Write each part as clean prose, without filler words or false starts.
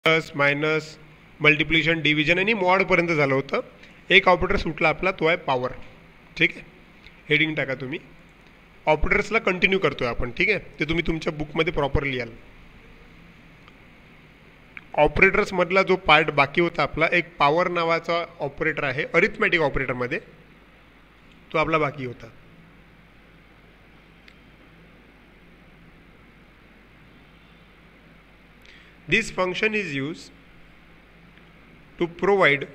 Plus minus multiplication division आणि मॉडपर्यंत झालं होतं. एक ऑपरेटर सुटला आपला, तो आहे पॉवर. ठीक आहे, हेडिंग टाका तुम्ही. ऑपरेटर्सला कंटिन्यू करतोय आपण. ठीक आहे, ते तुम्ही तुमच्या बुकमध्ये प्रॉपर लिहाल. ऑपरेटर्समधला जो पार्ट बाकी होता आपला, एक पॉवर नावाचा ऑपरेटर आहे अरिथमॅटिक ऑपरेटरमध्ये, तो आपला बाकी होता. This function is used to provide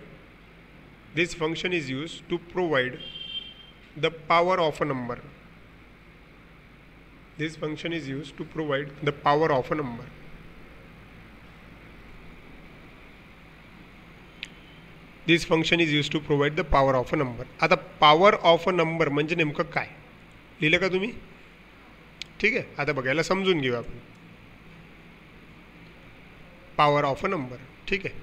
the power of a number. This function is used to provide the power of a number. This function is used to provide the power of a number. आता power of a number म्हणजे नेमकं काय लिहिलं का तुम्ही? ठीक आहे, आता बघायला समजून घेऊ आपण. Power of a number. ठीक आहे,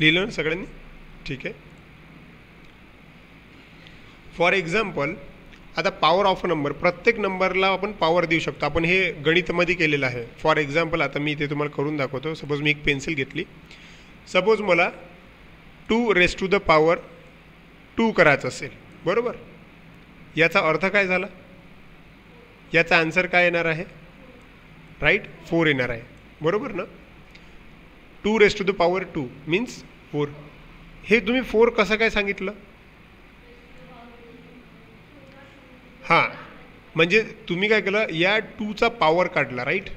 लिहिलं ना सगळ्यांनी? ठीक आहे. फॉर एक्झाम्पल, आता पॉवर ऑफ अ नंबर, प्रत्येक नंबरला आपण पॉवर देऊ शकतो. आपण हे गणितामध्ये केलेलं आहे. फॉर एक्झाम्पल, आता मी ते तुम्हाला करून दाखवतो. सपोज मी एक पेन्सिल घेतली. सपोज मला 2⁻² करायचं असेल, बरोबर. याचा अर्थ काय झाला? याचा आन्सर काय येणार आहे? राईट, 4 येणार आहे, बरोबर ना. 2⁻² मीन्स 4. हे तुम्ही 4 कसं काय सांगितलं? हां, म्हणजे तुम्ही काय केलं, या 2चा पॉवर काढला. राईट,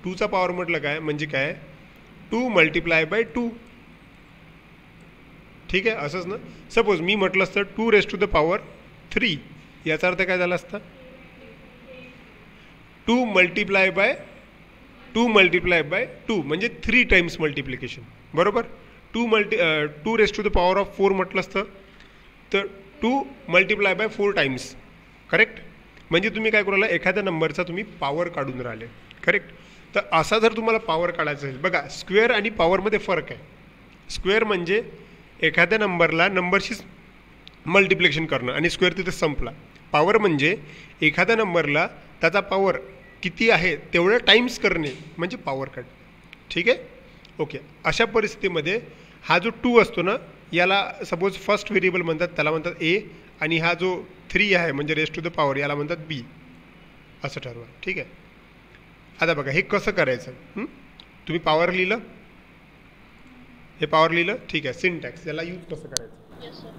2चा पॉवर म्हटलं काय म्हणजे काय? 2 × 2. ठीक आहे, असंच ना. सपोज मी म्हटलं असतं 2⁻³ याचा अर्थ काय झाला असता? 2 × 2 म्हणजे 3 टाइम्स मल्टिप्लिकेशन, बरोबर. 2⁻⁴ म्हटलं असतं तर 2 × 4 टाइम्स. करेक्ट. म्हणजे तुम्ही काय करू राहिला, एखाद्या नंबरचा तुम्ही पॉवर काढून राहिले. करेक्ट. तर असा जर तुम्हाला पॉवर काढायचा असेल, बघा स्क्वेअर आणि पॉवरमध्ये फरक आहे. स्क्वेअर म्हणजे एखाद्या नंबरला नंबरशीच मल्टिप्लिकेशन करणं आणि स्क्वेअर तिथे संपला. पॉवर म्हणजे एखाद्या नंबरला त्याचा पॉवर किती आहे तेवढ्या टाइम्स करणे म्हणजे पॉवर काढणे. ठीक आहे, ओके. अशा परिस्थितीमध्ये हा जो 2 असतो ना, याला सपोज फर्स्ट व्हेरिएबल म्हणतात, त्याला म्हणतात ए, आणि हा जो 3 आहे म्हणजे r⁻, याला म्हणतात बी. असं ठरवा. ठीक आहे. आता बघा हे कसं करायचं. तुम्ही पॉवर लिहिलं, हे पॉवर लिहिलं. ठीक आहे. सिंटॅक्स, याला यूज कसं करायचं?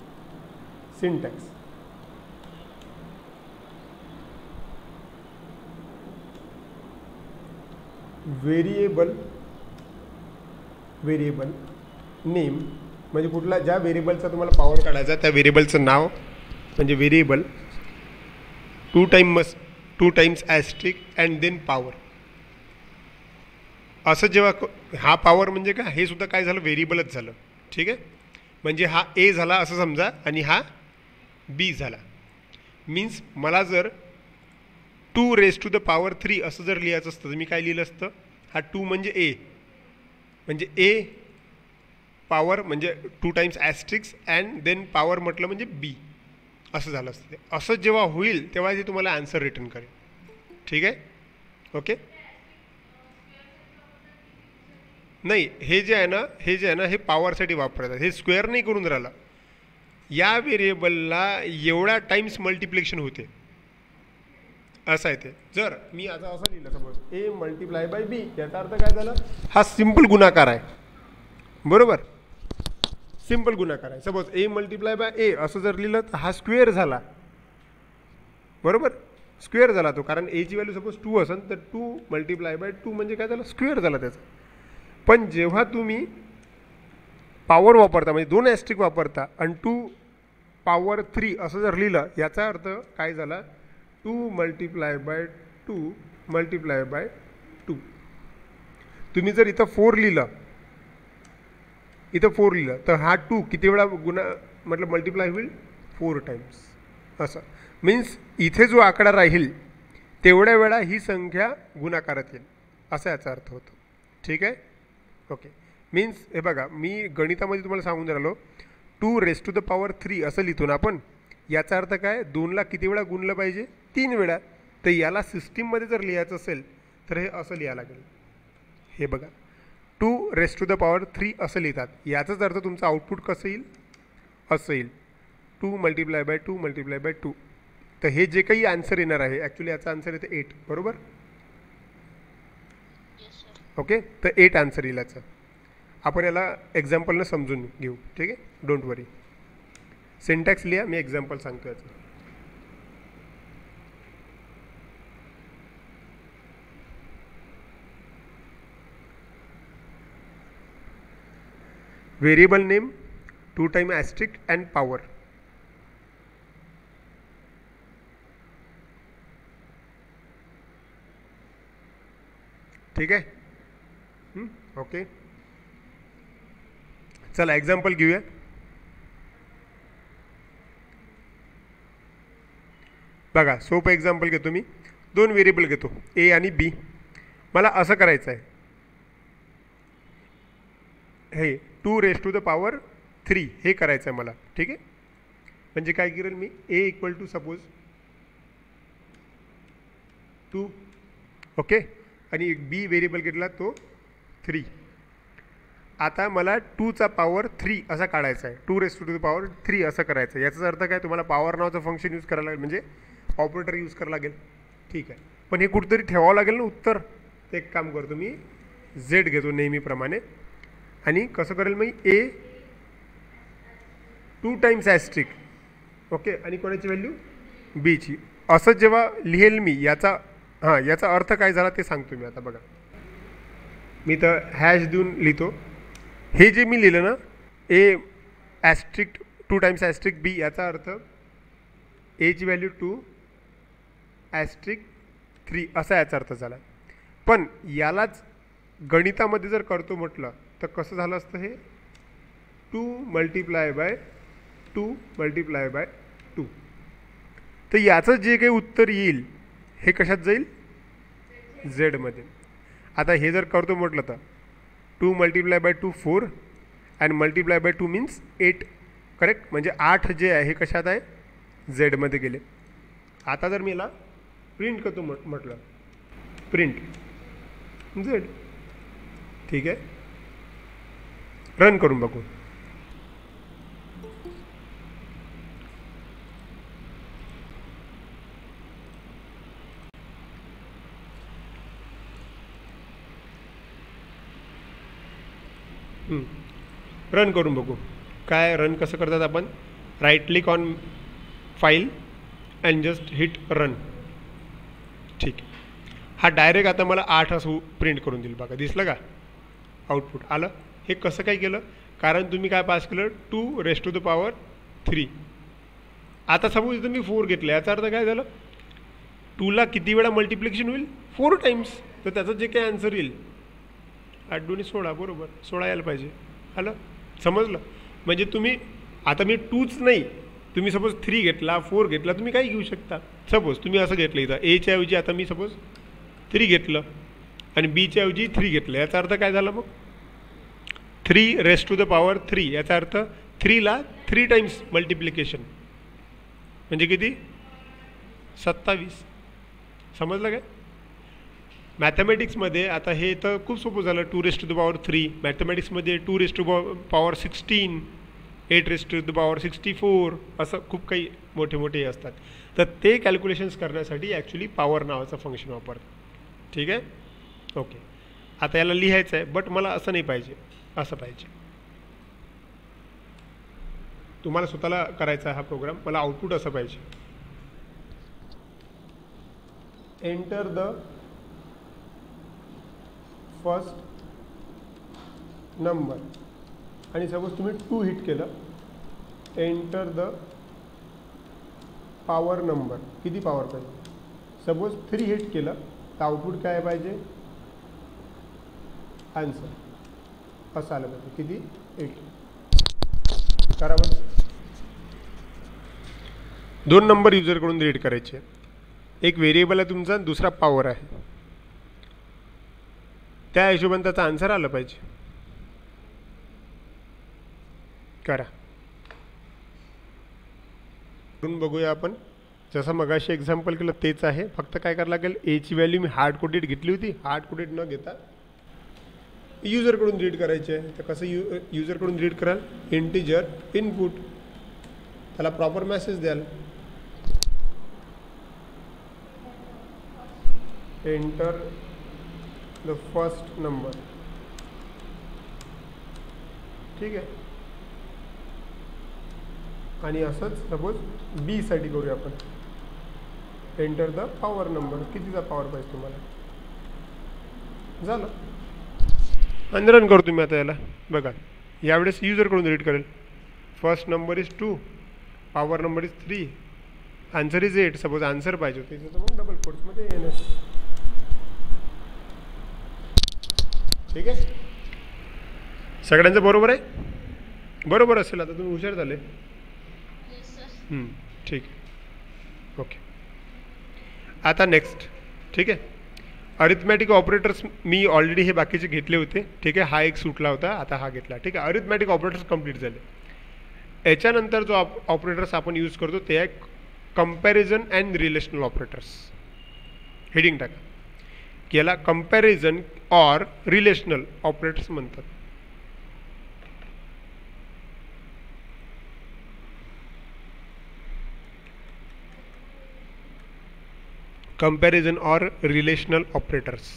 सिंटॅक्स, व्हेरिएबल नेम म्हणजे कुठला, ज्या व्हेरिएबलचा तुम्हाला पॉवर काढायचा त्या व्हेरिएबलचं नाव म्हणजे variable. 2 times asterisk and then power. असं जेव्हा हा पॉवर म्हणजे काय, हे सुद्धा काय झालं, व्हेरिएबलच झालं. ठीक आहे. म्हणजे हा ए झाला असं समजा आणि हा बी झाला. मीन्स मला जर 2⁻³ असं जर लिहायचं असतं तर मी काय लिहिलं असतं, हा 2 म्हणजे ए, म्हणजे ए पॉवर म्हणजे 2 टाइम्स ॲस्ट्रिक्स अँड देन पॉवर म्हटलं म्हणजे बी, असं झालं असतं. ते असं जेव्हा होईल तेव्हा ते तुम्हाला आन्सर रिटर्न करेल. ठीक आहे, ओके. नाही, हे जे आहे ना हे पॉवरसाठी वापरतात. हे स्क्वेअर नाही करून राहिला. या व्हेरिएबलला एवढ्या टाइम्स मल्टिप्लिकेशन होते, असं आहे ते. जर मी आता असं लिहिलं सपोज a × b, याचा अर्थ काय झाला, हा सिंपल गुणाकार आहे, बरोबर. सिंपल गुणाकार आहे. सपोज a × a असं जर लिहिलं तर हा स्क्वेअर झाला, बरोबर. स्क्वेअर झाला तो, कारण a ची व्हॅल्यू सपोज 2 असेल तर 2 × 2 म्हणजे काय झालं, स्क्वेअर झाला त्याचा. पण जेव्हा तुम्ही पॉवर वापरता म्हणजे 2 ॲस्ट्रिक वापरता आणि 2⁻³ असं जर लिहिलं, याचा अर्थ काय झाला, 2 × 2 तुम्ही जर इथं 4 लिहिलं, तर हा 2 किती वेळा मतलब मल्टिप्लाय होईल, 4 टाइम्स. असं मीन्स इथे जो आकडा राहील तेवढ्या वेळा ही संख्या गुणाकारात येईल, असा याचा अर्थ होतो. ठीक आहे, ओके. मीन्स हे बघा, मी गणितामध्ये तुम्हाला सांगून राहिलो 2⁻³ असं लिहितो ना आपण. याचा अर्थ काय, 2ला किती वेळा गुणलं पाहिजे, 3 वेळा. तर याला सिस्टीममध्ये जर लिहायचं असेल तर हे असं लिहायला लागेल. हे बघा 2⁻³ असं लिहितात. याचाच अर्थ तुमचं आउटपुट कसं येईल, असं येईल 2 × 2 × 2. तर हे जे काही आन्सर येणार आहे, ॲक्च्युली याचा आन्सर येते 8, बरोबर. ओके, तर 8 आन्सर येईल याचं. आपण याला एक्झाम्पलनं समजून घेऊ, ठीक आहे, डोंट वरी. सिंटॅक्स लिहा, मी एक्झाम्पल सांगतो याचं. Variable name 2 time * and power. ठीक आहे. ओके, चला एक्झाम्पल घेऊया. बघा, सोपं एक्झाम्पल घेतो मी. 2 व्हेरिएबल घेतो, ए आणि बी. मला असं करायचं आहे, हे 2⁻³ हे करायचं आहे मला. ठीक आहे, म्हणजे काय करेल मी, ए = सपोज 2, ओके, आणि बी व्हेरिएबल घेतला तो 3. आता मला 2चा पॉवर 3 असा काढायचा आहे, 2⁻³ असं करायचं आहे. याचाच अर्थ काय, तुम्हाला पॉवर नावाचं फंक्शन यूज करायला लागेल, म्हणजे ऑपरेटर यूज करावं लागेल. ठीक आहे, पण हे कुठेतरी ठेवावं लागेल ना उत्तर. ते एक काम करतो मी, Z घेतो नेहमीप्रमाणे, आणि कसं करेल मी, ए 2 टाइम्स *, ओके, आणि कोणाची व्हॅल्यू, बीची. असं जेव्हा लिहेल मी, याचा अर्थ काय झाला ते सांगतो मी. आता बघा, मी तर हॅश देऊन लिहितो. हे जे मी लिहिलं ना, ए * 2 टाइम्स * बी, याचा अर्थ एची व्हॅल्यू 2 * 3 असा याचा अर्थ झाला. पण यालाच गणितामध्ये जर करतो म्हटलं तर कसं झालं असतं, हे 2 × 2 × 2. तर याचं जे काही उत्तर येईल हे कशात जाईल, झेडमध्ये. आता हे जर करतो म्हटलं तर 2 × 2 4 अँड × 2 मीन्स 8, करेक्ट. म्हणजे 8 जे आहे हे कशात आहे, झेडमध्ये गेले. आता जर मी याला प्रिंट करतो म्हटलं, प्रिंट झेड. ठीक आहे, रन करून बघू. रन करून बघू. काय रन कसं करतात आपण, right click on file and just hit run. ठीक आहे, हा डायरेक्ट आता मला 8 असं प्रिंट करून देईल. बघा, दिसलं का आउटपुट आलं. हे कसं काय केलं, कारण तुम्ही काय पास केलं, 2⁻³. आता सपोज इथं मी 4 घेतलं, याचा अर्थ काय झालं, 2ला किती वेळा मल्टिप्लिकेशन होईल, 4 टाइम्स. तर त्याचं जे काही आन्सर येईल, 8 × 2 = 16, बरोबर, 16 यायला पाहिजे. आलं, समजलं. म्हणजे तुम्ही आता मी 2च नाही, तुम्ही सपोज 3 घेतला, 4 घेतला, तुम्ही काही घेऊ शकता. सपोज तुम्ही असं घेतलं, इथं एच्या ऐवजी आता मी सपोज 3 घेतलं आणि बीच्या ऐवजी 3 घेतलं. याचा अर्थ काय झाला, मग 3⁻³ याचा अर्थ 3ला 3 टाइम्स मल्टिप्लिकेशन म्हणजे किती, 27. समजलं काय. मॅथमॅटिक्समध्ये आता हे तर खूप सोपं झालं, 2⁻³. मॅथमॅटिक्समध्ये 2⁻16, 8⁻64 असं खूप काही मोठे मोठे असतात. तर ते कॅल्क्युलेशन्स करण्यासाठी ॲक्च्युली पॉवर नावाचं फंक्शन वापरतात. ठीक आहे, ओके. आता याला लिहायचं आहे, बट मला असं नाही पाहिजे, असं पाहिजे. तुम्हाला स्वतःला करायचा हा प्रोग्राम. मला आउटपुट असं पाहिजे, एंटर द फर्स्ट नंबर, आणि सपोज तुम्ही 2 हिट केलं, एंटर द पॉवर नंबर. किती पॉवर पाहिजे, सपोज 3 हिट केलं तर आउटपुट काय पाहिजे, आन्सर असं आलं पाहिजे. किती, 8. करा बरं. 2 नंबर युजरकडून रीड करायचे. एक व्हेरिएबल आहे तुमचा, दुसरा पॉवर आहे. त्या हिशोबाने त्याचा आन्सर आलं पाहिजे. करा. करून बघूया आपण. जसं मगाशी एक्झाम्पल केलं तेच आहे, फक्त काय करावं लागेल, एची व्हॅल्यू मी हार्ड कोडेड घेतली होती, हार्ड कोडेड न घेता युजरकडून रीड करायची आहे. तर कसं युजरकडून रीड कराल, इंटिजर इनपुट, त्याला प्रॉपर मेसेज द्याल, एंटर द फर्स्ट नंबर. ठीक आहे. आणि असंच सपोज बी साठी करूया आपण, एंटर द पॉवर नंबर, कितीचा पॉवर पाहिजे तुम्हाला, झालं. आणि रन करतो मी आता याला. बघा यावेळेस युजरकडून रीड करेल, first number is 2, power number is 3, answer is 8. Suppose answer पाहिजे होते तर मग डबल कोट्समध्ये NS. ठीक आहे. सगळ्यांचं बरोबर आहे? बरोबर असेल. आता तुम्ही हुशार झाले. ठीक आहे. ओके. आता नेक्स्ट. ठीक आहे. अरिथमॅटिक ऑपरेटर्स मी ऑलरेडी हे बाकीचे घेतले होते. ठीक आहे. हा एक सुटला होता, आता हा घेतला. ठीक आहे. अरिथमॅटिक ऑपरेटर्स कंप्लीट झाले. याच्यानंतर जो ऑपरेटर्स आपण यूज करतो ते आहे comparison and relational operators. Heading टाका की याला कंपॅरिझन ऑर रिलेशनल ऑपरेटर्स म्हणतात. Comparison or relational operators.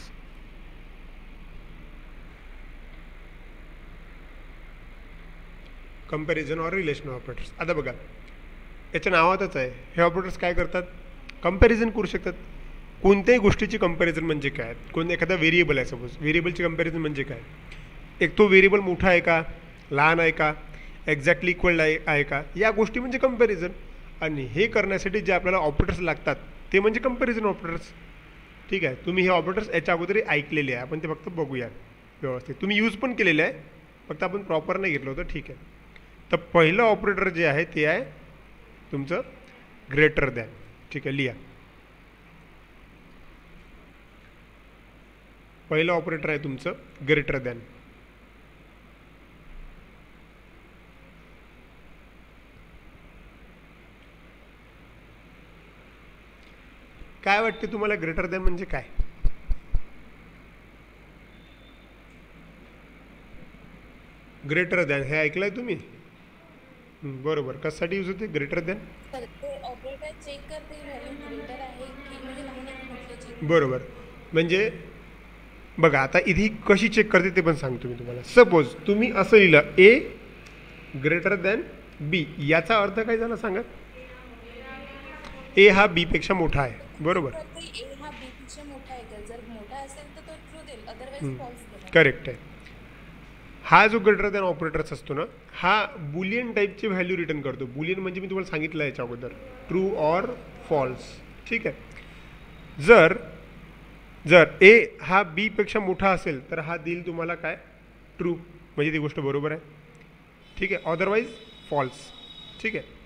Comparison or relational operators. आता बघा याच्या नावातच आहे, हे ऑपरेटर्स काय करतात, कंपॅरिझन करू शकतात. कोणत्याही गोष्टीची कंपॅरिझन म्हणजे काय, एखादा व्हेरिएबल आहे, सपोज व्हेरिएबलची कंपॅरिझन म्हणजे काय, एक तो व्हेरिएबल मोठा आहे का, लहान आहे का, एक्झॅक्टली इक्वल आहे का, या गोष्टी म्हणजे कंपॅरिझन. आणि हे करण्यासाठी जे आपल्याला ऑपरेटर्स लागतात ते म्हणजे कंपॅरिझन ऑपरेटर्स. ठीक आहे. तुम्ही हे ऑपरेटर्स याच्या अगोदर ऐकलेले आहे, आपण ते फक्त बघूया व्यवस्थित. तुम्ही यूज पण केलेले आहे, फक्त आपण प्रॉपर नाही घेतलं होतं. ठीक आहे. तर पहिलं ऑपरेटर जे आहे ते आहे तुमचं ग्रेटर दॅन. ठीक आहे. लिहा. पहिलं ऑपरेटर आहे तुमचं ग्रेटर दॅन. काय वाटते तुम्हाला ग्रेटर दॅन म्हणजे काय? ग्रेटर दॅन हे ऐकलंय तुम्ही? बरोबर. कशासाठी यूज होते ग्रेटर दॅन? बरोबर. म्हणजे बघा आता इथे कशी चेक करते ते पण सांगतो मी तुम्हाला. सपोज तुम्ही असं लिहिलं ए ग्रेटर दॅन बी, याचा अर्थ काय झाला सांगा? ए हा बी पेक्षा मोठा आहे. बरोबर. करेक्ट आहे. हा जो ग्रेटर दॅन ऑपरेटर्स असतो ना, हा बुलियन टाईपची व्हॅल्यू रिटर्न करतो. बुलियन म्हणजे मी तुम्हाला सांगितलं याच्या अगोदर, ट्रू ऑर फॉल्स. ठीक आहे. जर ए हा बी पेक्षा मोठा असेल तर हा देईल तुम्हाला काय, ट्रू, म्हणजे ती गोष्ट बरोबर आहे. ठीक आहे. Otherwise false. ठीक आहे.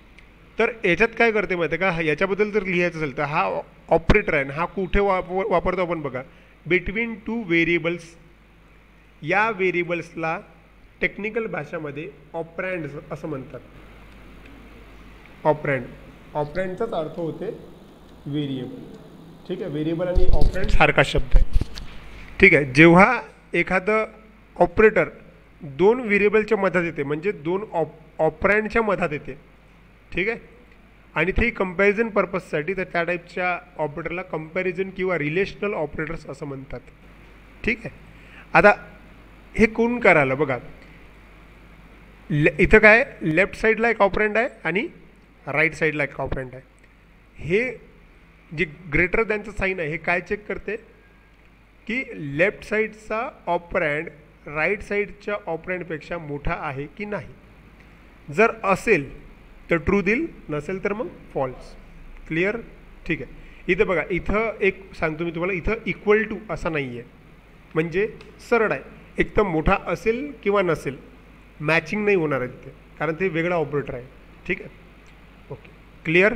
तर याच्यात काय करते माहिती आहे का, याच्याबद्दल जर लिहायचं असेल तर हा ऑपरेटर आहे, हा कुठे वापरतो आपण बघा, बिटवीन टू व्हेरिएबल्स. या व्हेरिएबल्सला टेक्निकल भाषामध्ये ऑपरँड असं म्हणतात. ऑपरँड, ऑपरँडचाच अर्थ होते व्हेरिएबल. ठीक आहे. व्हेरिएबल आणि ऑपरँड सारखा शब्द आहे. ठीक आहे. जेव्हा एखादं ऑपरेटर दोन व्हेरिएबलच्या मधात येते, म्हणजे दोन ऑपरँडच्या मधात येते. ठीक आहे. आणि ते कंपॅरिझन पर्पजसाठी, तर त्या टाईपच्या ऑपरेटरला कंपॅरिझन किंवा रिलेशनल ऑपरेटर्स असं म्हणतात. ठीक आहे. आता हे कोण करायला बघा, इथं काय लेफ्ट साईडला एक ऑपरँड आहे आणि राईट साईडला एक ऑपरँड आहे. हे जे ग्रेटर दॅनचं साईन आहे हे काय चेक करते की लेफ्ट साईडचा ऑपरँड राईट साईडच्या ऑपरँडपेक्षा मोठा आहे की नाही. जर असेल तर ट्रू देईल, नसेल तर मग फॉल्स. क्लिअर? ठीक आहे. इथं बघा, इथं एक सांगतो मी तुम्हाला, इथं इक्वल टू असा नाही आहे, म्हणजे सरळ आहे. एकदम मोठा असेल किंवा नसेल, मॅचिंग नाही होणार आहे तिथे, कारण ते वेगळा ऑपरेटर आहे. ठीक आहे. ओके. क्लिअर?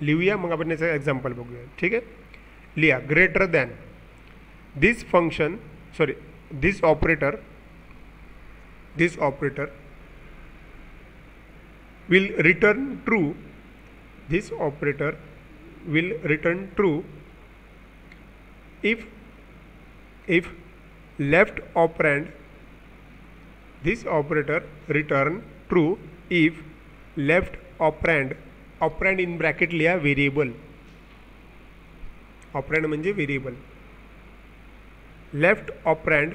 लिहूया मग आपण याचं एक्झाम्पल बघूया. ठीक आहे. लिहा. Greater than this function, sorry this operator will return true. This operator will return true if left operand. This operator return true if left operand in bracket लिहा variable. ऑपरँड म्हणजे variable. Left operand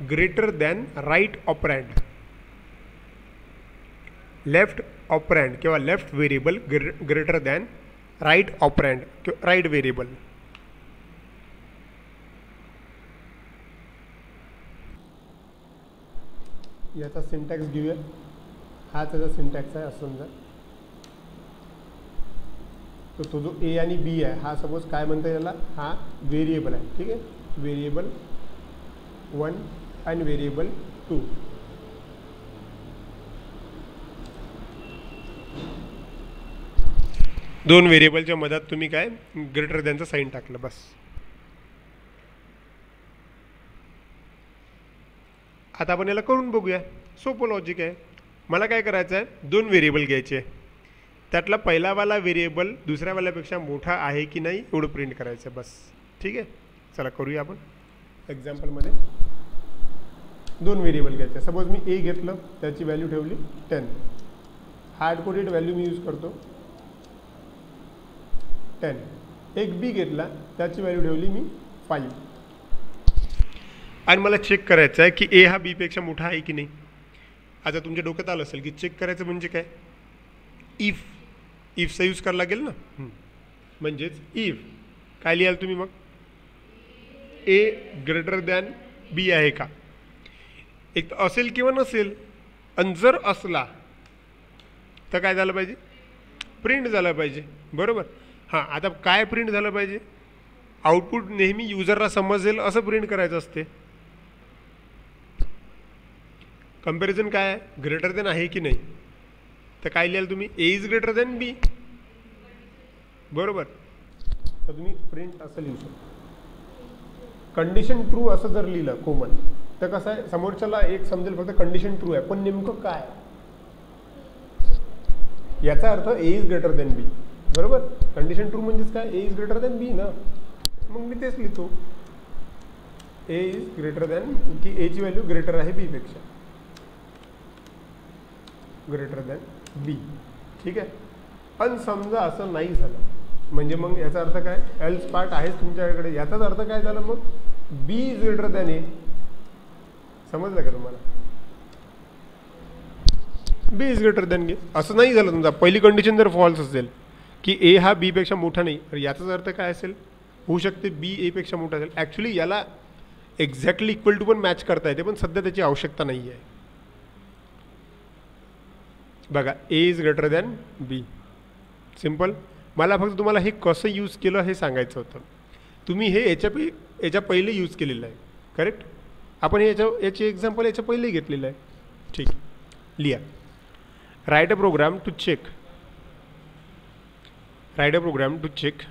greater than right operand. Left operand किंवा left variable greater than right operand किंवा right variable. याचा syntax घेऊया. हा त्याचा syntax आहे असं समजा. तो जो ए आणि बी आहे हा सपोज काय म्हणता याला, हा व्हेरिएबल आहे. ठीक आहे, व्हेरिएबल 1 आणि व्हेरिएबल 2. दोन व्हेरिएबलच्या मधात तुम्ही काय ग्रेटर दॅनचं साईन टाकलं बस. आता आपण याला करून बघूया. सोपं लॉजिक आहे. मला काय करायचं आहे, दोन व्हेरिएबल घ्यायचे. त्यातला पहिलावाला व्हेरिएबल दुसऱ्यावाल्यापेक्षा मोठा आहे की नाही एवढं प्रिंट करायचं बस. ठीक आहे, चला करूया आपण. एक्झाम्पलमध्ये दोन व्हेरिएबल घ्यायचे. सपोज मी ए घेतलं, त्याची व्हॅल्यू ठेवली 10. हार्ड कोडेड व्हॅल्यू मी यूज करतो 10. एक बी घेतला, त्याची व्हॅल्यू ठेवली मी 5. आणि मला चेक करायचं आहे की ए हा बीपेक्षा मोठा आहे की नाही. आता तुमच्या डोक्यात आलं असेल की चेक करायचं म्हणजे काय, इफचा यूज करायला लागेल ना. म्हणजेच इफ काय लिहाल तुम्ही मग, ए ग्रेटर दॅन बी आहे का. एक असेल किंवा नसेल. आणि जर असला तर काय झालं पाहिजे, प्रिंट झालं पाहिजे. बरोबर. हां, आता काय प्रिंट झालं पाहिजे, आउटपुट नेहमी युजरला समजेल असं प्रिंट करायचं असते. कंपॅरिझन काय आहे, ग्रेटर दॅन आहे की नाही. तर काय लिहाल तुम्ही, ए इज ग्रेटर दॅन बी. बरोबर. तर तुम्ही प्रिंट असं लिहू शकता. कंडिशन ट्रू असं जर लिहिलं कॉमन तर कसं आहे, समोरच्याला एक समजेल फक्त कंडिशन ट्रू आहे, पण नेमकं काय, याचा अर्थ ए इज ग्रेटर दॅन बी. बरोबर. कंडिशन ट्रू म्हणजेच काय, ए इज ग्रेटर दॅन बी ना. मग मी तेच लिहितो, ए इज ग्रेटर दॅन, की एची व्हॅल्यू ग्रेटर आहे बी पेक्षा, ग्रेटर दॅन बी. ठीक आहे. पण समजा असं नाही झालं म्हणजे मग याचा अर्थ काय, एल्स पार्ट आहेच तुमच्याकडे. याचाच अर्थ काय झालं मग, बी इज ग्रेटर दॅन ए. समजलं का तुम्हाला, बी इज ग्रेटर दॅन ए. असं नाही झालं समजा पहिली कंडिशन जर फॉल्स असेल की ए हा बी पेक्षा मोठा नाही, तर याचाच अर्थ काय असेल, होऊ शकते बी ए पेक्षा मोठा असेल. ॲक्च्युली याला एक्झॅक्टली इक्वल टू पण मॅच करता येते, पण सध्या त्याची आवश्यकता नाही आहे. बघा, A is greater than B. Simple. मला फक्त तुम्हाला हे कसं यूज केलं हे सांगायचं होतं. तुम्ही हे याच्या पहिले यूज केलेलं आहे. करेक्ट. आपण याचे एक्झाम्पल याच्या पहिले घेतलेलं आहे. ठीक. लिहा. Write a program to check. Write a program to check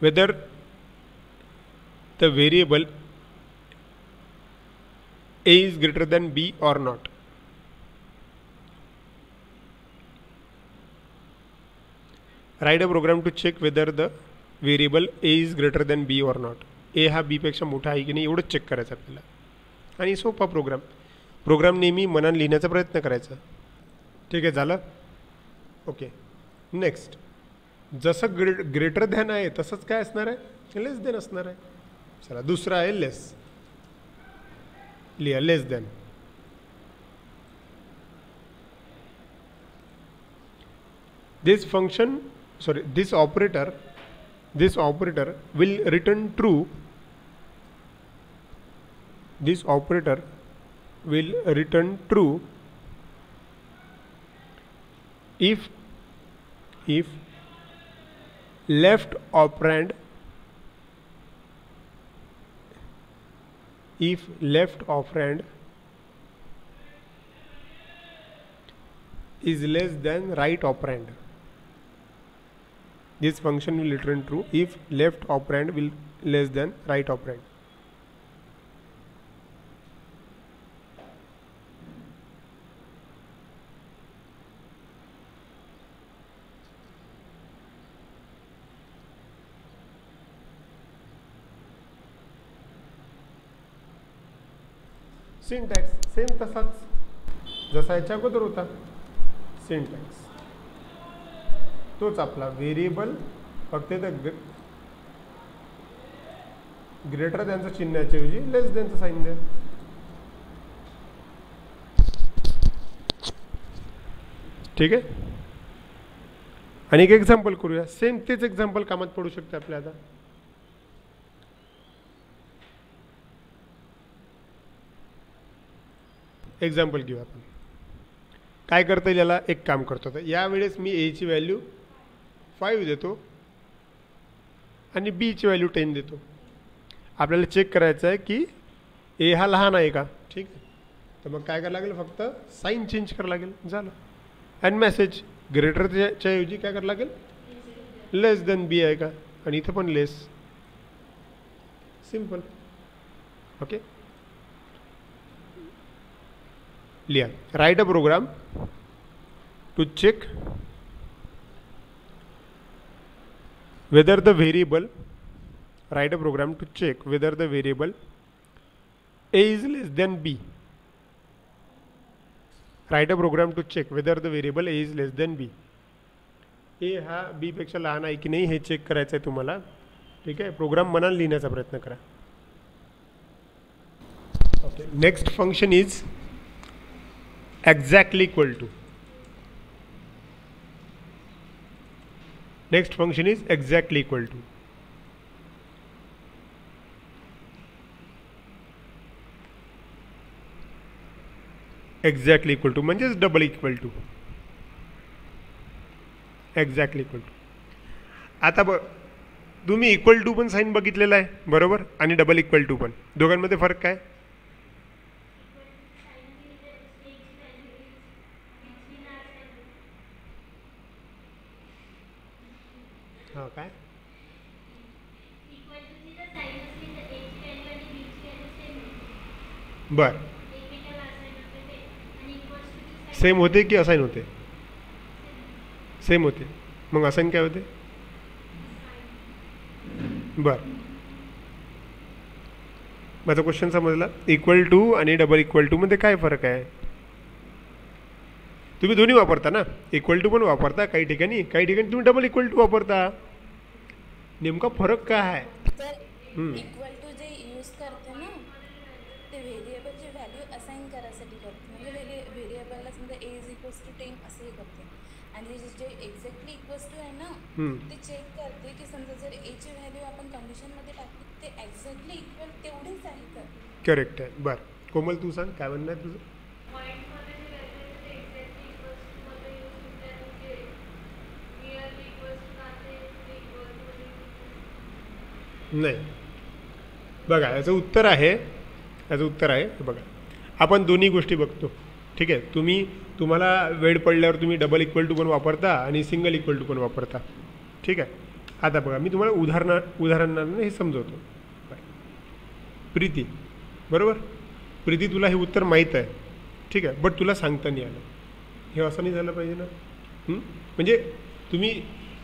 whether the variable a is greater than b or not. Write a program to check whether the variable a is greater than b or not. a हा b पेक्षा मोठा आहे की नाही एवढंच check करायचं आपल्याला. आणि सोपा प्रोग्राम नेहमी मनाने लिहिण्याचा प्रयत्न करायचा. ठीक आहे, झालं. ओके. नेक्स्ट, जसं ग्रेटर दॅन आहे तसंच काय असणार आहे, लेस दॅन असणार आहे. चला, दुसरा आहे लेस. लिहा लेस than. this operator will return true. This operator will return true if left operand is less than right operand. This function will return true if left operand will less than right operand. Syntax same तसाच जसा याच्या अगोदर होता. Syntax तोच आपला variable, फक्त इथं greater दॅनचं चिन्हाच्या ऐवजी लेस दॅनचं साईन द्या. ठीक आहे. आणि एक एक्झाम्पल करूया. सेम तेच एक्झाम्पल कामात पडू शकते आपल्या. आता एक्झाम्पल घेऊ आपण. काय करता येईल याला? एक काम करतो. तर यावेळेस मी एची व्हॅल्यू 5 देतो आणि बीची व्हॅल्यू 10 देतो. आपल्याला चेक करायचं आहे की ए हा लहान आहे का. ठीक आहे. तर मग काय करायला लागेल? फक्त साईन चेंज करावं लागेल. झालं. अँड मेसेज ग्रेटरच्या ऐवजी काय करावं लागेल? लेस देन बी आहे का, आणि इथं पण लेस. सिम्पल. ओके. लिहा. Write a program to check whether the variable, write a program to check whether the variable a is less than b. Write a program to check whether the variable a is less than b. a हा b पेक्षा लहान आहे की नाही हे check करायचं आहे तुम्हाला. ठीक आहे. प्रोग्राम मनाने लिहिण्याचा प्रयत्न करा. Okay. Next function is exactly equal to. Next function is exactly equal to. Exactly equal to म्हणजेच double equal to. Exactly equal to. आता तुम्ही इक्वल टू पण साईन बघितलेला आहे बरोबर, आणि डबल इक्वल टू पण. दोघांमध्ये फरक काय? हां काय? बर. सेम होते की असाइन होते? सेम होते. मग असाइन काय होते? बर. माझा क्वेश्चन समजला. इक्वल टू आणि डबल इक्वल टू मध्ये काय फरक आहे? तुम्ही दोन्ही वापरता ना. इक्वल टू पण वापरता काही ठिकाणी, काही ठिकाणी तुम्ही डबल इक्वल टू वापरता. नेमका फरक काय आहे? इक्वल टू जे यूज करते ना ते व्हेरिएबलची व्हॅल्यू असाइन करायसाठी करते. म्हणजे व्हेरिएबलला समजा ए इज इक्वल्स टू 10 असंही करते. आणि जे एक्झॅक्टली इक्वल्स टू आहे ना ते चेक करते की समजा जर एची व्हॅल्यू आपण कंडिशनमध्ये टाकली ते एक्झॅक्टली इक्वल तेवढीच आहे का. करेक्ट आहे. बरं. कोमल तू सांग काय म्हणणं आहे तुझं? नाही. बघा याचं उत्तर आहे, बघा आपण दोन्ही गोष्टी बघतो. ठीक आहे. तुम्हाला वेळ पडल्यावर तुम्ही डबल इक्वल टू पण वापरता आणि सिंगल इक्वल टू पण वापरता. ठीक आहे. आता बघा मी तुम्हाला उदाहरणाने हे समजवतो. प्रीती बरोबर. प्रीती तुला हे उत्तर माहीत आहे. ठीक आहे. बट तुला सांगता नाही आलं. हे असं नाही झालं पाहिजे ना. म्हणजे तुम्ही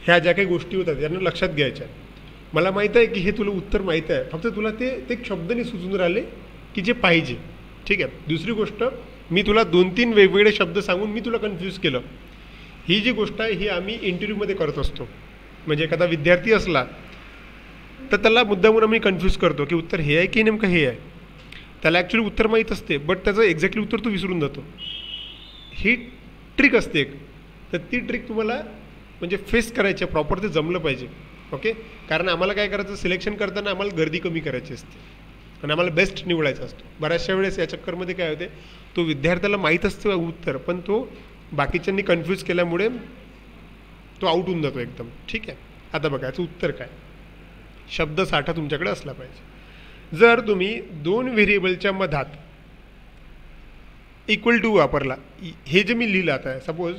ह्या ज्या काही गोष्टी होतात यांना लक्षात घ्यायच्या. मला माहीत आहे की हे तुला उत्तर माहीत आहे, फक्त तुला ते शब्द नाही सुचून राहिले की जे पाहिजे. ठीक आहे. दुसरी गोष्ट, मी तुला 2-3 वेगवेगळे शब्द सांगून मी तुला कन्फ्यूज केलं. ही जी गोष्ट आहे ही आम्ही इंटरव्ह्यूमध्ये करत असतो. म्हणजे एखादा विद्यार्थी असला तर त्याला मुद्दामून आम्ही कन्फ्यूज करतो की उत्तर हे आहे की नेमकं हे आहे. त्याला ॲक्च्युली उत्तर माहीत असते बट त्याचं एक्झॅक्टली उत्तर तो विसरून जातो. ही ट्रिक असते एक. तर ती ट्रिक तुम्हाला म्हणजे फेस करायची आहे. प्रॉपर ते जमलं पाहिजे. ओके. कारण आम्हाला काय करायचं, सिलेक्शन करताना आम्हाला गर्दी कमी करायची असते आणि आम्हाला बेस्ट निवडायचा असतो. बऱ्याचशा वेळेस या चक्करमध्ये काय होते, तो विद्यार्थ्याला माहीत असतं उत्तर पण तो बाकीच्यांनी कन्फ्यूज केल्यामुळे तो आउट होऊन जातो एकदम. ठीक आहे. आता बघा याचं उत्तर काय. शब्दसाठा तुमच्याकडे असला पाहिजे. जर तुम्ही 2 व्हेरिएबलच्या मधात इक्वल टू वापरला, हे जे मी लिहिलं आता सपोज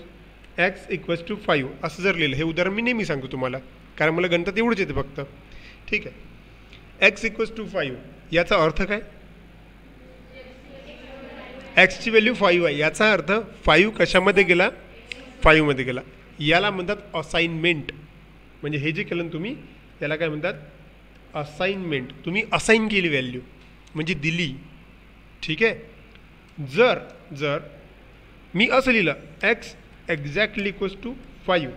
x इक्वल्स टू 5 असं जर लिहिलं, हे उदाहरण मी नेहमी सांगतो तुम्हाला कारण मला गणितात एवढंच येते फक्त. ठीक आहे. x इक्वल्स टू 5 याचा अर्थ काय? एक्सची व्हॅल्यू 5 आहे. याचा अर्थ 5 कशामध्ये गेला? 5 मध्ये गेला. याला म्हणतात असाइनमेंट. म्हणजे हे जे केलं तुम्ही याला काय म्हणतात? असाइनमेंट. तुम्ही असाइन केली व्हॅल्यू म्हणजे दिली. ठीक आहे. जर जर मी असं लिहिलं एक्स एक्झॅक्टली इक्वल्स टू 5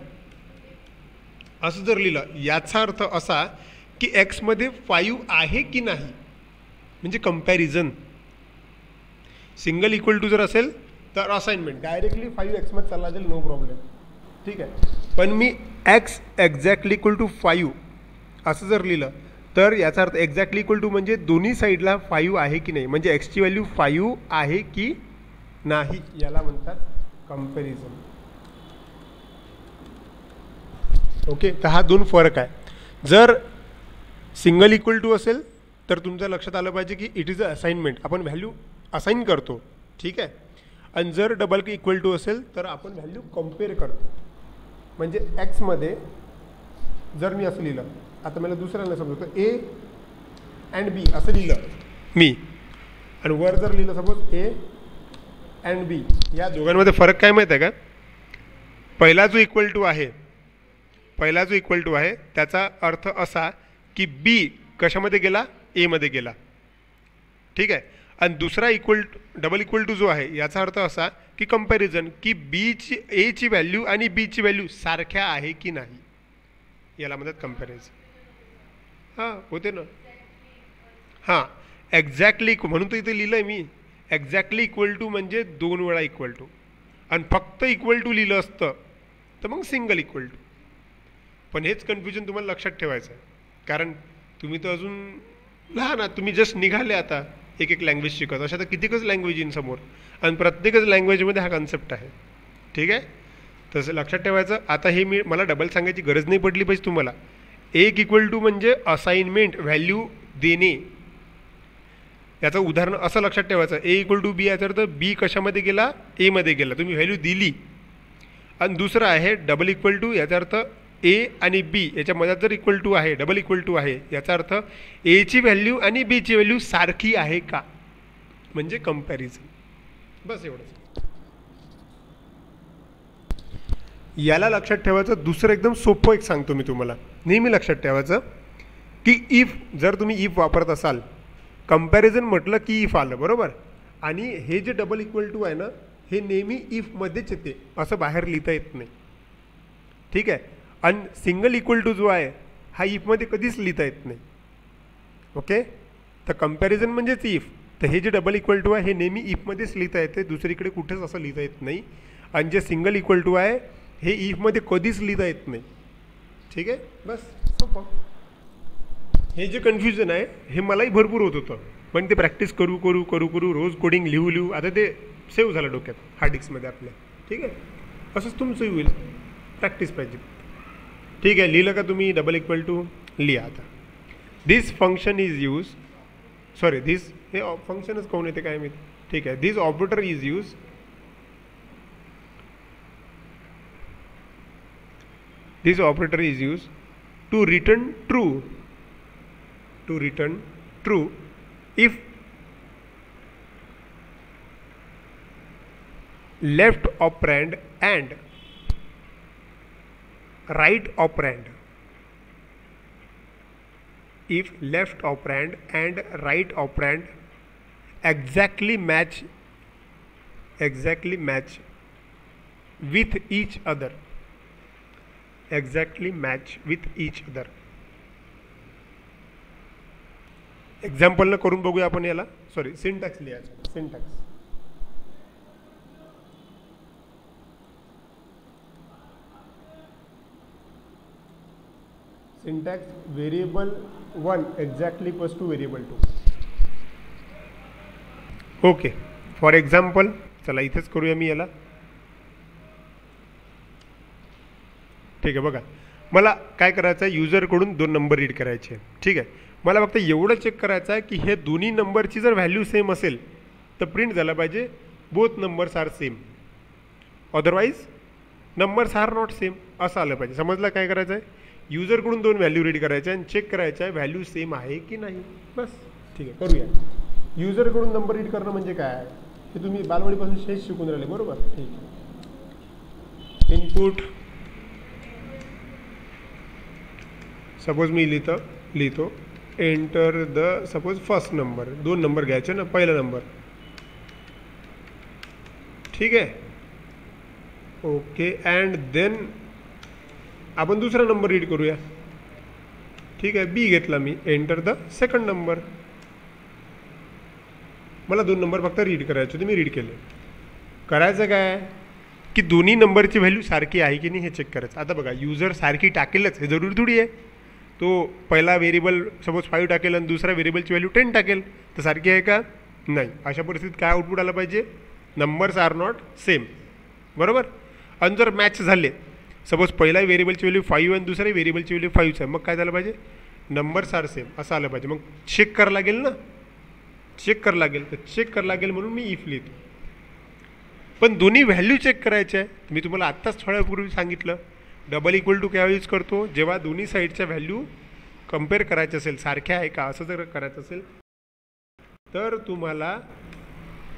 असं जर लिहिलं, याचा अर्थ असा की एक्समध्ये 5 आहे की नाही, म्हणजे कंपॅरिझन. सिंगल इक्वल टू जर असेल तर असाइनमेंट डायरेक्टली 5 एक्समध्ये चालला जाईल, नो प्रॉब्लेम. ठीक आहे. पण मी एक्स एक्झॅक्टली इक्वल टू 5 असं जर लिहिलं तर याचा अर्थ एक्झॅक्टली इक्वल टू म्हणजे दोन्ही साईडला 5 आहे की नाही, म्हणजे एक्सची व्हॅल्यू 5 आहे की नाही, याला म्हणतात कंपॅरिझन. ओके. तर हा दोन फरक आहे. जर सिंगल इक्वल टू असेल तर तुमच्या लक्षात आलं पाहिजे की इट इज अ असाइनमेंट, आपण व्हॅल्यू असाइन करतो. ठीक आहे. आणि जर डबल इक्वल टू असेल तर आपण व्हॅल्यू कम्पेअर करतो. म्हणजे एक्समध्ये जर मी असं लिहिलं, आता मला दुसऱ्याला समजतो ए अँड बी असं लिहिलं मी, आणि वर जर लिहिलं सपोज ए अँड बी, या दोघांमध्ये फरक काय माहीत आहे का? पहिला जो इक्वल टू आहे त्याचा अर्थ असा की बी कशामध्ये गेला, एमध्ये गेला. ठीक आहे. आणि दुसरा डबल इक्वल टू जो आहे याचा अर्थ असा की कंपॅरिझन, की बीची एची व्हॅल्यू आणि बीची व्हॅल्यू सारख्या आहे की नाही, याला म्हणतात कंपॅरिझन. हां होते ना. हां एक्झॅक्टली, म्हणून तर इथे लिहिलं आहे मी एक्झॅक्टली इक्वल टू म्हणजे 2 वेळा इक्वल टू, आणि फक्त इक्वल टू लिहिलं असतं तर मग सिंगल इक्वल टू. पण हेच कन्फ्युजन तुम्हाला लक्षात ठेवायचं आहे, कारण तुम्ही तर अजून लहान आहात, तुम्ही जस्ट निघाले आता एक एक लँग्वेज शिकत. अशा तर कितीकच लँग्वेज येईन समोर, आणि प्रत्येकच लँग्वेजमध्ये हा कन्सेप्ट आहे. ठीक आहे. तसं लक्षात ठेवायचं. आता हे मला डबल सांगायची गरज नाही पडली पाहिजे तुम्हाला. एक इक्वल टू म्हणजे असाइनमेंट, व्हॅल्यू देणे. याचं उदाहरण असं लक्षात ठेवायचं, ए इक्वल टू बी याचा अर्थ बी कशामध्ये गेला, एमध्ये गेला, तुम्ही व्हॅल्यू दिली. आणि दुसरं आहे डबल इक्वल टू, याचा अर्थ ए आणि बी याच्या मध्यात जर इक्वल टू आहे, डबल इक्वल टू आहे, याचा अर्थ एची व्हॅल्यू आणि बीची व्हॅल्यू सारखी आहे का, म्हणजे कंपॅरिझन. बस एवढंच. याला लक्षात ठेवायचं. दुसरं एकदम सोपं एक सांगतो मी तुम्हाला, नेहमी लक्षात ठेवायचं की इफ, जर तुम्ही इफ वापरत असाल, कंपॅरिझन म्हटलं की इफ आलं बरोबर, आणि हे जे डबल इक्वल टू आहे ना हे नेहमी इफमध्येच येते, असं बाहेर लिहिता येत नाही. ठीक आहे. आणि सिंगल इक्वल टू जो आहे हा इफमध्ये कधीच लिहिता येत नाही. ओके. तर कंपॅरिझन म्हणजेच इफ. तर हे जे डबल इक्वल टू आहे हे नेहमी इफमध्येच लिहिता येते, दुसरीकडे कुठेच असं लिहिता येत नाही. आणि जे सिंगल इक्वल टू आहे हे इफमध्ये कधीच लिहिता येत नाही. ठीक आहे. बस सोपं. हे जे कन्फ्युजन आहे हे मलाही भरपूर होत होतं, पण ते प्रॅक्टिस करू करू करू करू रोज कोडिंग लिहू आता ते सेव्ह झालं डोक्यात हार्ड डिस्कमध्ये आपल्या. ठीक आहे. असंच तुमचंही होईल, प्रॅक्टिस पाहिजे. ठीक आहे. लिहिलं का तुम्ही डबल इक्वल टू? लिहा आता. This function is use, sorry this, हे फंक्शनच कोण येते काय माहिती. ठीक आहे. This operator is use, this operator is used to return true if left operand and right operand, if left operand and right operand exactly match with each other, exactly match with each other. Example न करून बघूया आपण याला. Sorry syntax लिहायचं. Syntax variable 1 exactly equals two variable 2. Okay. For example चला इथेच करूया मी याला. ठीक आहे. बघा मला काय करायचं आहे, युजरकडून 2 नंबर रीड करायचे. ठीक आहे. मला फक्त एवढं चेक करायचं आहे की हे दोन्ही नंबरची जर व्हॅल्यू सेम असेल तर प्रिंट झालं पाहिजे both numbers are same, otherwise numbers are not same असं आलं पाहिजे. समजलं काय करायचं आहे? युजरकडून 2 व्हॅल्यू रीड करायच्या आणि चेक करायचं आहे व्हॅल्यू सेम आहे की नाही. बस. ठीक आहे. करूया. युजरकडून नंबर रीड करणं म्हणजे काय, हे तुम्ही बालवाडीपासून शेष शिकून राहिले बरोबर. ठीक आहे. इनपुट सपोज मी लिहितो enter the suppose first number. 2 number घ्यायचे ना. पहिला नंबर ठीक आहे. ओके, अँड देन आपण दुसरा नंबर रीड करूया. ठीक आहे, बी घेतला मी. Enter the second number. मला 2 नंबर फक्त रीड करायचे होते, मी रीड केले. करायचं काय की दोन्ही नंबरची व्हॅल्यू सारखी आहे की नाही हे चेक करायचं. आता बघा, युजर सारखी टाकेलच हे जरूरी थोडी आहे. तो पहिला व्हेरिएबल सपोज 5 टाकेल आणि दुसरा व्हेरिएबलची व्हॅल्यू 10 टाकेल, तर सारखी आहे का? नाही. अशा परिस्थितीत काय आउटपुट आलं पाहिजे? Numbers are not same. बरोबर. आणि जर मॅच झाले, सपोज पहिला व्हेरिएबलची व्हॅल्यू 5 आणि दुसऱ्या व्हेरिएबलची व्हॅल्यू 5 आहे, मग काय झालं पाहिजे? नंबर्स आर सेम असं आलं पाहिजे. मग चेक करावं लागेल ना, चेक करावं लागेल. तर चेक करावं लागेल म्हणून मी इफ लिहितो. पण दोन्ही व्हॅल्यू चेक करायच्या आहे. मी तुम्हाला आत्ताच थोड्यापूर्वी सांगितलं, डबल इक्वल टू केव्हा यूज करतो? जेव्हा दोन्ही साईडच्या व्हॅल्यू कम्पेअर करायच्या असेल, सारख्या आहे का असं जर करायचं असेल तर तुम्हाला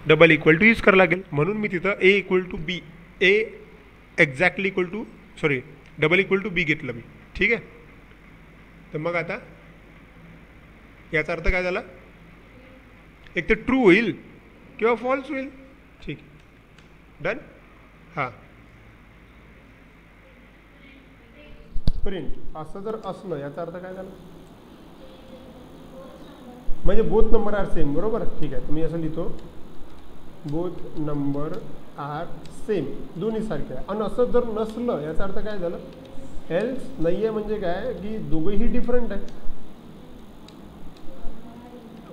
डबल इक्वल टू यूज करावं लागेल. म्हणून मी तिथं A equal to B, A exactly equal to double equal to B घेतलं मी. ठीक आहे. तर मग आता याचा अर्थ काय झाला? एक तर ट्रू होईल किंवा फॉल्स होईल. ठीक आहे, डन. हां, प्रिंट असं जर असलं याचा अर्थ काय झाला? म्हणजे बोथ नंबर आर सेम. बरोबर. ठीक आहे, तुम्ही असं लिहितो, बोथ नंबर आर सेम, दोन्ही सारखे आहे. आणि असं जर नसलं याचा अर्थ काय झालं? एल्स नाही आहे. म्हणजे काय की दोघंही डिफरंट आहे.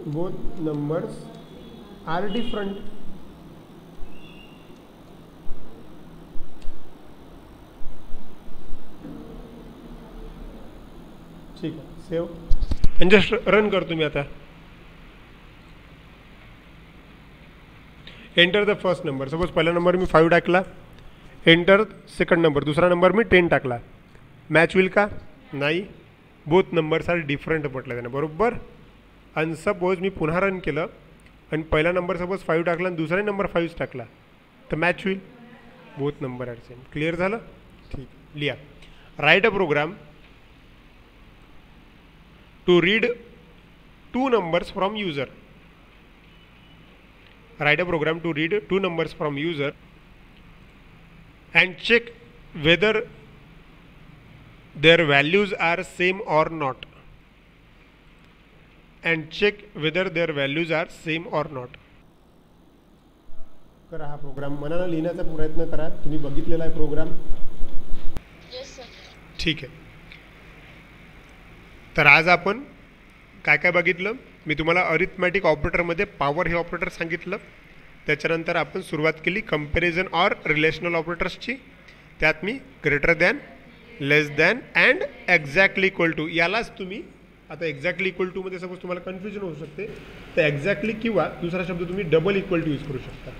Both numbers are different. ठीक आहे, सेव्ह आणि जस्ट रन करतो मी आता. Enter the first number. Suppose पहिला नंबर मी 5 टाकला. Enter second number. दुसरा नंबर मी 10 टाकला. मॅच होईल का? नाही. बोथ नंबर्स आर डिफरंट म्हटलं त्यानं. बरोबर. आणि सपोज मी पुन्हा रन केलं आणि पहिला नंबर सपोज 5 टाकला आणि दुसरा नंबर 5 टाकला, तर मॅच होईल. Both number are same. Clear झालं? ठीक. लिहा, write a program to read 2 numbers from user. Write a program to read 2 numbers from user and check whether their values are same or not. And check whether their values are same or not. करा हा programme. मनानं लिहिण्याचा प्रयत्न करा. तुम्ही बघितलेला आहे programme? Yes sir. ठीक आहे. तर आज आपण काय काय बघितलं? मी तुम्हाला अरिथमॅटिक ऑपरेटरमध्ये पॉवर हे ऑपरेटर सांगितलं. त्याच्यानंतर आपण सुरुवात केली कंपॅरिझन ऑर रिलेशनल ऑपरेटर्सची. त्यात मी greater than, less than and exactly equal to. यालाच तुम्ही आता एक्झॅक्टली इक्वल टूमध्ये सपोज तुम्हाला कन्फ्युजन होऊ शकते, तर एक्झॅक्टली किंवा दुसरा शब्द तुम्ही डबल इक्वल टू यूज करू शकता.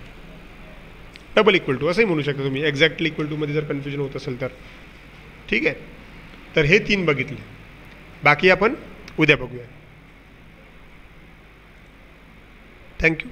डबल इक्वल टू असंही म्हणू शकता तुम्ही एक्झॅक्टली इक्वल टूमध्ये जर कन्फ्युजन होत असेल तर. ठीक आहे. तर हे 3 बघितले. बाकी आपण उद्या बघूया. थँक्यू.